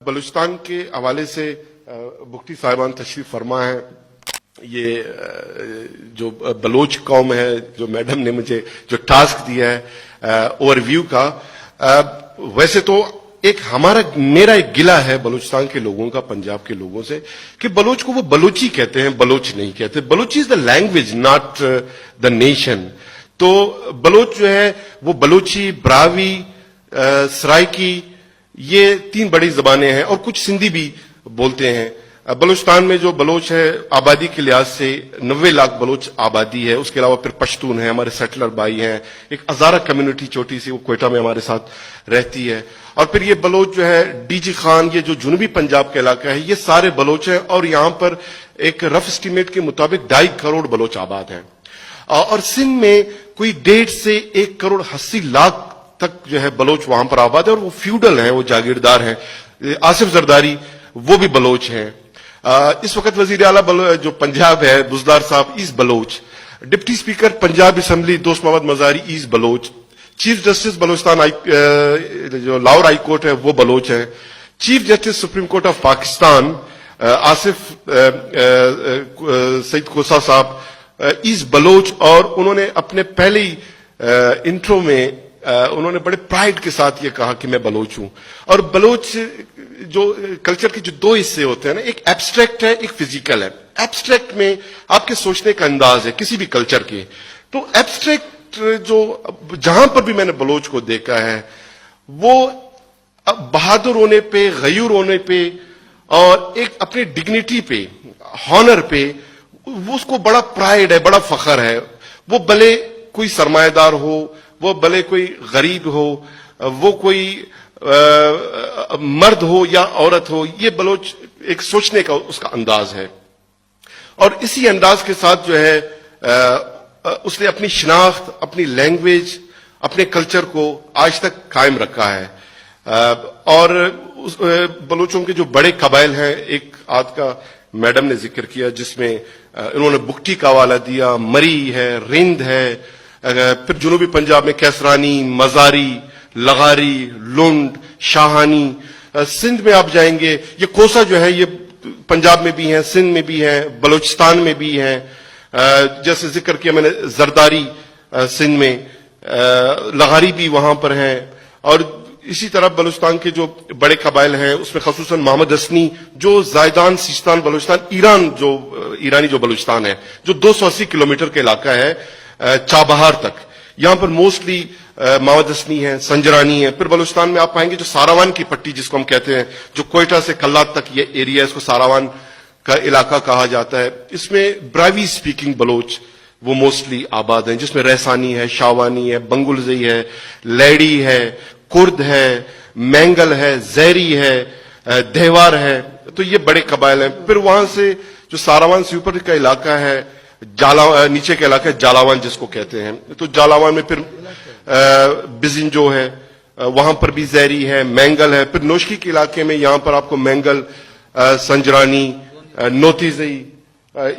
بلوچستان کے حوالے سے مفتی صاحبان تشریف فرما ہے. یہ جو بلوچ قوم ہے, جو میڈم نے مجھے جو ٹاسک دیا ہے اوور ویو کا, ویسے تو میرا ایک گلہ ہے بلوچستان کے لوگوں کا, پنجاب کے لوگوں سے, کہ بلوچ کو وہ بلوچی کہتے ہیں, بلوچ نہیں کہتے. Balochi is the language not the nation. تو بلوچ جو ہے وہ بلوچی, براوی, سرائکی, یہ 3 بڑی زبانیں ہیں, اور کچھ سندھی بھی بولتے ہیں. بلوچستان میں جو بلوچ ہے آبادی کے لحاظ سے 90 لاکھ بلوچ آبادی ہے. اس کے علاوہ پھر پشتون ہیں, ہمارے سیٹلر بھائی ہیں, ایک ہزارہ کمیونٹی چھوٹی سی وہ کوئٹہ میں ہمارے ساتھ رہتی ہے. اور پھر یہ بلوچ جو ہے ڈی جی خان, یہ جو جنوبی پنجاب کا علاقہ ہے, یہ سارے بلوچ ہیں. اور یہاں پر ایک رف اسٹیمیٹ کے مطابق 2.5 کروڑ بلوچ آباد ہیں. اور سندھ میں کوئی 1.5 سے 1 کروڑ 80 لاکھ تک جو ہے بلوچ وہاں پر آباد ہے, اور وہ فیوڈل ہیں, وہ جاگیردار ہیں. آصف زرداری وہ بھی بلوچ ہیں. اس وقت وزیر اعلیٰ جو پنجاب ہے بزدار صاحب is Baloch. Deputy speaker Punjab assembly Dost Muhammad Mazari is Baloch. Chief justice Balochistan جو لاہور ہائی کورٹ ہے وہ بلوچ ہیں. Chief justice supreme court of Pakistan Asif Saeed Khosa صاحب ایز بلوچ. اور انہوں نے اپنے پہلے ہی انٹرو میں انہوں نے بڑے پرائڈ کے ساتھ یہ کہا کہ میں بلوچ ہوں. اور بلوچ جو کلچر کے جو 2 حصے ہوتے ہیں نا, ایک ایبسٹریکٹ ہے, ایک فزیکل ہے. ایبسٹریکٹ میں آپ کے سوچنے کا انداز ہے کسی بھی کلچر کے. تو ایبسٹریکٹ جو جہاں پر بھی میں نے بلوچ کو دیکھا ہے, وہ بہادر ہونے پہ, غیور ہونے پہ, اور ایک اپنی ڈگنیٹی پہ, ہانر پہ, وہ اس کو بڑا پرائڈ ہے, بڑا فخر ہے. وہ بھلے کوئی سرمایہ دار ہو, وہ بھلے کوئی غریب ہو, وہ کوئی مرد ہو یا عورت ہو, یہ بلوچ ایک سوچنے کا اس کا انداز ہے. اور اسی انداز کے ساتھ جو ہے اس نے اپنی شناخت, اپنی لینگویج, اپنے کلچر کو آج تک قائم رکھا ہے. اور بلوچوں کے جو بڑے قبائل ہیں, ایک آدھ کا میڈم نے ذکر کیا جس میں انہوں نے بگٹی کا حوالہ دیا, مری ہے, رند ہے, پھر جنوبی پنجاب میں کیسرانی, مزاری, لغاری, لنڈ, شاہانی. سندھ میں آپ جائیں گے, یہ کوسا جو ہے یہ پنجاب میں بھی ہیں, سندھ میں بھی ہیں, بلوچستان میں بھی ہیں. جیسے ذکر کیا میں نے زرداری سندھ میں, لغاری بھی وہاں پر ہیں. اور اسی طرح بلوچستان کے جو بڑے قبائل ہیں اس میں خصوصاً محمد حسنی جو زائدان سیستان بلوچستان, ایرانی جو بلوچستان ہے, جو 280 کلومیٹر کا علاقہ ہے چابہار تک, یہاں پر موسٹلی محمد حسنی ہیں, سنجرانی ہیں. پھر بلوچستان میں آپ پائیں گے جو ساراوان کی پٹی جس کو ہم کہتے ہیں, جو کوئٹہ سے کلات تک یہ ایریا ہے, اس کو ساراوان کا علاقہ کہا جاتا ہے. اس میں براوی سپیکنگ بلوچ وہ موسٹلی آباد ہیں, جس میں ریسانی ہے, شاوانی ہے, بنگلزئی ہے, لیڈی ہے, کرد ہے, مینگل ہے, زیری ہے, دیوار ہے. تو یہ بڑے قبائل ہیں. پھر وہاں سے جو ساراوان سے اوپر کا علاقہ ہے, نیچے کا علاقہ ہے جالاوان جس کو کہتے ہیں. تو جالاوان میں پھر بزن جو ہے وہاں پر بھی زیری ہے, مینگل ہے. پھر نوشکی کے علاقے میں یہاں پر آپ کو مینگل, سنجرانی, نوتیزئی,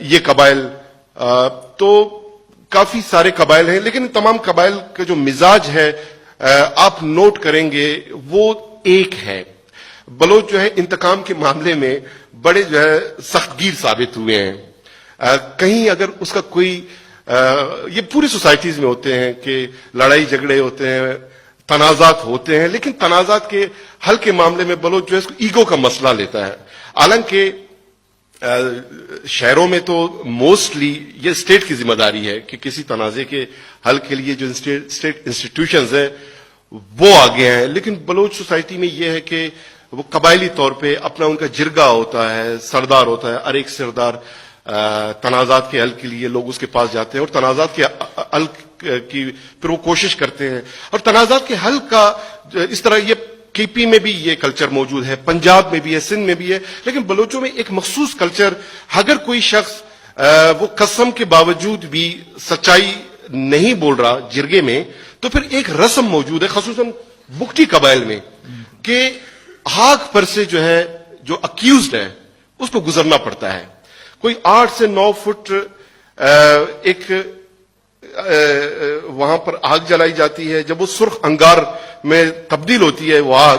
یہ قبائل. تو کافی سارے قبائل ہیں, لیکن تمام قبائل کا جو مزاج ہے آپ نوٹ کریں گے وہ ایک ہے. بلوچ جو ہے انتقام کے معاملے میں بڑے جو ہے سخت گیر ثابت ہوئے ہیں. کہیں اگر اس کا کوئی یہ پوری سوسائٹیز میں ہوتے ہیں کہ لڑائی جھگڑے ہوتے ہیں, تنازعات ہوتے ہیں, لیکن تنازعات کے حل کے معاملے میں بلوچ جو ہے اس کو ایگو کا مسئلہ لیتا ہے. حالانکہ شہروں میں تو موسٹلی یہ اسٹیٹ کی ذمہ داری ہے کہ کسی تنازع کے حل کے لیے جو اسٹیٹ انسٹیٹیوشنز ہیں وہ آگے ہیں. لیکن بلوچ سوسائٹی میں یہ ہے کہ وہ قبائلی طور پہ اپنا ان کا جرگہ ہوتا ہے, سردار ہوتا ہے. ہر ایک سردار تنازعات کے حل کے لیے لوگ اس کے پاس جاتے ہیں, اور تنازعات کے حل کی پھر وہ کوشش کرتے ہیں. اور تنازعات کے حل کا اس طرح یہ کے پی میں بھی یہ کلچر موجود ہے, پنجاب میں بھی ہے, سندھ میں بھی ہے. لیکن بلوچوں میں ایک مخصوص کلچر, اگر کوئی شخص وہ قسم کے باوجود بھی سچائی نہیں بول رہا جرگے میں, تو پھر ایک رسم موجود ہے خصوصاً بگٹی قبائل میں کہ ہاک پر سے جو ہے جو اکیوزڈ ہے اس کو گزرنا پڑتا ہے. کوئی 8 سے 9 فٹ ایک وہاں پر آگ جلائی جاتی ہے. جب وہ سرخ انگار میں تبدیل ہوتی ہے وہ آگ,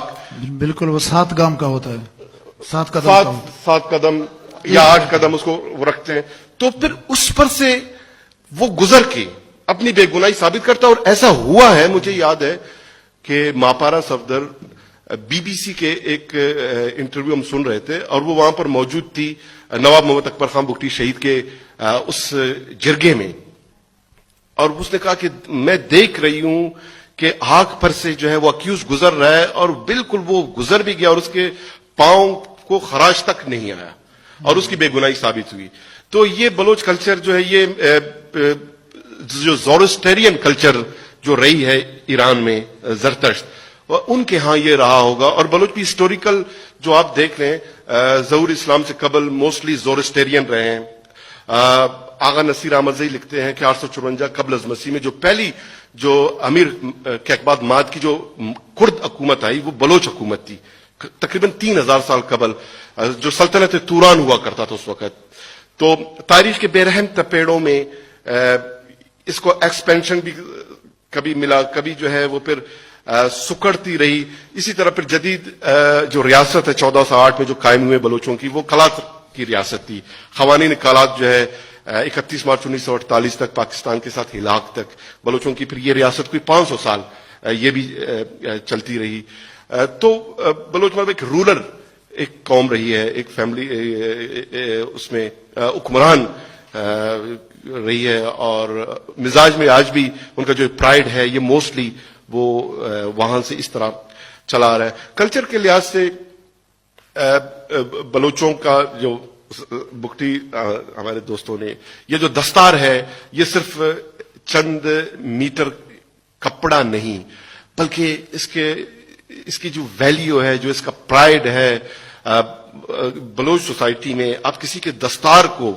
بالکل وہ 7 گام کا ہوتا ہے. 7 قدم یا 8 قدم اس کو وہ رکھتے ہیں، تو پھر اس پر سے وہ گزر کے اپنی بے گناہی ثابت کرتا. اور ایسا ہوا ہے، مجھے یاد ہے کہ ماپارا صفدر بی بی سی کے ایک انٹرویو ہم سن رہے تھے، اور وہ وہاں پر موجود تھی نواب محمد اکبر خان بگٹی شہید کے اس جرگے میں، اور اس نے کہا کہ میں دیکھ رہی ہوں کہ آنکھ پر سے جو ہے وہ اکیوز گزر رہا ہے، اور بالکل وہ گزر بھی گیا اور اس کے پاؤں کو خراش تک نہیں آیا اور اس کی بے گناہی ثابت ہوئی. تو یہ بلوچ کلچر جو ہے، یہ جو زورسٹیرین کلچر جو رہی ہے ایران میں، زرتشت، ان کے ہاں یہ رہا ہوگا. اور بلوچ بھی ہسٹوریکل جو آپ دیکھ لیں، ظہور اسلام سے قبل موسٹلی زورسٹیرین رہے ہیں. آغا نصیر احمدزئی لکھتے ہیں کہ 854 قبل از مسیح میں جو پہلی جو امیر کیقباد ماد کی جو کرد حکومت آئی، وہ بلوچ حکومت تھی، تقریباً 3000 سال قبل، جو سلطنت توران ہوا کرتا تھا اس وقت. تو تاریخ کے بے رحم تپیڑوں میں اس کو ایکسپینشن بھی کبھی ملا، کبھی جو ہے وہ پھر سکڑتی رہی. اسی طرح پھر جدید جو ریاست ہے 1408 میں جو قائم ہوئے بلوچوں کی، وہ کلات کی ریاست تھی. قوانین کلات جو ہے 31 مارچ 1948 تک پاکستان کے ساتھ ہلاک تک بلوچوں کی، پھر یہ ریاست کوئی 500 سال یہ بھی چلتی رہی. تو بلوچ مطلب ایک رولر ایک قوم رہی ہے، ایک فیملی اس میں حکمران رہی ہے، اور مزاج میں آج بھی ان کا جو پرائڈ ہے یہ موسٹلی وہ وہاں سے اس طرح چلا آ رہا ہے. کلچر کے لحاظ سے بلوچوں کا جو بگٹی ہمارے دوستوں نے یہ جو دستار ہے، یہ صرف چند میٹر کپڑا نہیں، بلکہ اس کی جو ویلیو ہے، جو اس کا پرائڈ ہے. بلوچ سوسائٹی میں آپ کسی کے دستار کو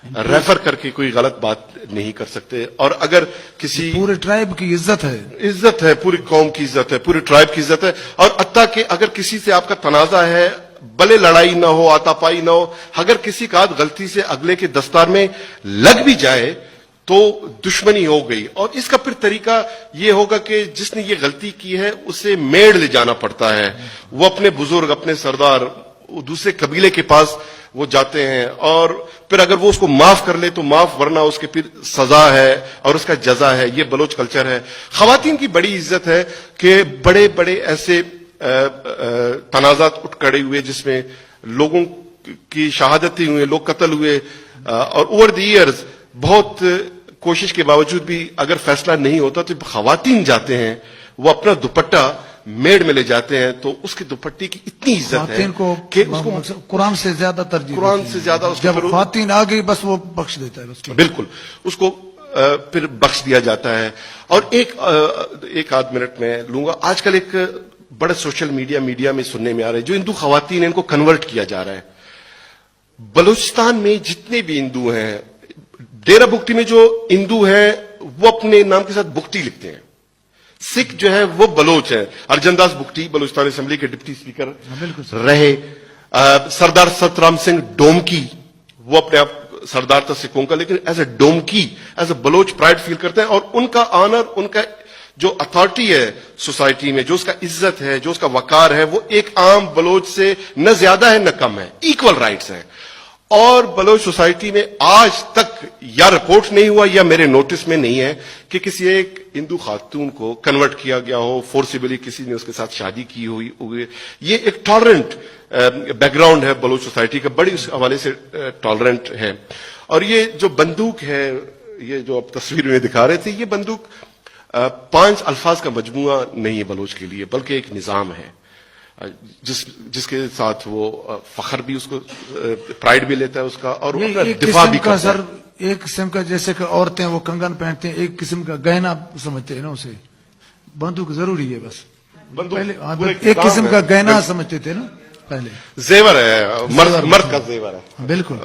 ریفر کر کے کوئی غلط بات نہیں کر سکتے، اور اگر کسی پورے ٹرائب کی عزت ہے، پوری قوم کی عزت ہے، پوری ٹرائب کی عزت ہے. اور حتیٰ کہ اگر کسی سے آپ کا تنازع ہے، بھلے لڑائی نہ ہو، آتا پائی نہ ہو، اگر کسی کا ہاتھ غلطی سے اگلے کے دستار میں لگ بھی جائے تو دشمنی ہو گئی. اور اس کا پھر طریقہ یہ ہوگا کہ جس نے یہ غلطی کی ہے اسے میڑ لے جانا پڑتا ہے. وہ اپنے بزرگ، اپنے سردار، دوسرے قبیلے کے پاس وہ جاتے ہیں، اور پھر اگر وہ اس کو معاف کر لے تو معاف، ورنہ اس کے پھر سزا ہے اور اس کا جزا ہے. یہ بلوچ کلچر ہے. خواتین کی بڑی عزت ہے کہ بڑے بڑے ایسے تنازعات اٹھ کھڑے ہوئے جس میں لوگوں کی شہادتیں ہوئے، لوگ قتل ہوئے، اور اوور دی ایئرز بہت کوشش کے باوجود بھی اگر فیصلہ نہیں ہوتا تو خواتین جاتے ہیں، وہ اپنا دوپٹہ میڑ میں لے جاتے ہیں، تو اس کی دوپٹے کی اتنی عزت ہے کہ اس کو قرآن سے زیادہ ترجیح، قرآن سے زیادہ جب خواتین آ گئی بس وہ بخش دیتا ہے، بالکل اس کو پھر بخش دیا جاتا ہے. اور ایک آدھ منٹ میں لوں گا. آج کل ایک بڑے سوشل میڈیا میں سننے میں آ رہا ہے، جو ہندو خواتین ہیں ان کو کنورٹ کیا جا رہا ہے. بلوچستان میں جتنے بھی ہندو ہیں، ڈیرہ بگٹی میں جو ہندو ہیں وہ اپنے نام کے ساتھ بگٹی لکھتے ہیں. سکھ جو ہے وہ بلوچ ہیں. ارجن داس بگٹی بلوچستان اسمبلی کے ڈپٹی اسپیکر رہے. سردار سترام سنگھ ڈومکی، وہ اپنے آپ سردار تھا سکھوں کا، لیکن as a Domki, as a Baloch pride feel کرتے ہیں. اور ان کا آنر، ان کا جو اتھارٹی ہے سوسائٹی میں، جو اس کا عزت ہے، جو اس کا وقار ہے، وہ ایک عام بلوچ سے نہ زیادہ ہے نہ کم ہے. ایکول رائٹس ہیں. اور بلوچ سوسائٹی میں آج تک یا رپورٹ نہیں ہوا یا میرے نوٹس میں نہیں ہے کہ کسی ایک ہندو خاتون کو کنورٹ کیا گیا ہو، فورسیبلی کسی نے اس کے ساتھ شادی کی ہوئی. یہ ایک ٹالرنٹ بیک گراؤنڈ ہے بلوچ سوسائٹی کا، بڑی اس حوالے سے ٹالرنٹ ہے. اور یہ جو بندوق ہے، یہ جو آپ تصویر میں دکھا رہے تھے، یہ بندوق 5 الفاظ کا مجموعہ نہیں ہے بلوچ کے لیے، بلکہ ایک نظام ہے جس کے ساتھ وہ فخر بھی، اس کو پرائڈ بھی لیتا ہے اس کا، اور دفاع بھی کرتا ہے. ایک قسم کا جیسے کہ عورتیں وہ کنگن پہنتے ہیں، ایک قسم کا گہنا سمجھتے ہیں نا اسے. بندوق ضروری ہے، بس پہلے ایک قسم کا گہنا سمجھتے تھے نا پہلے. زیور ہے، مرد کا زیور ہے. بالکل.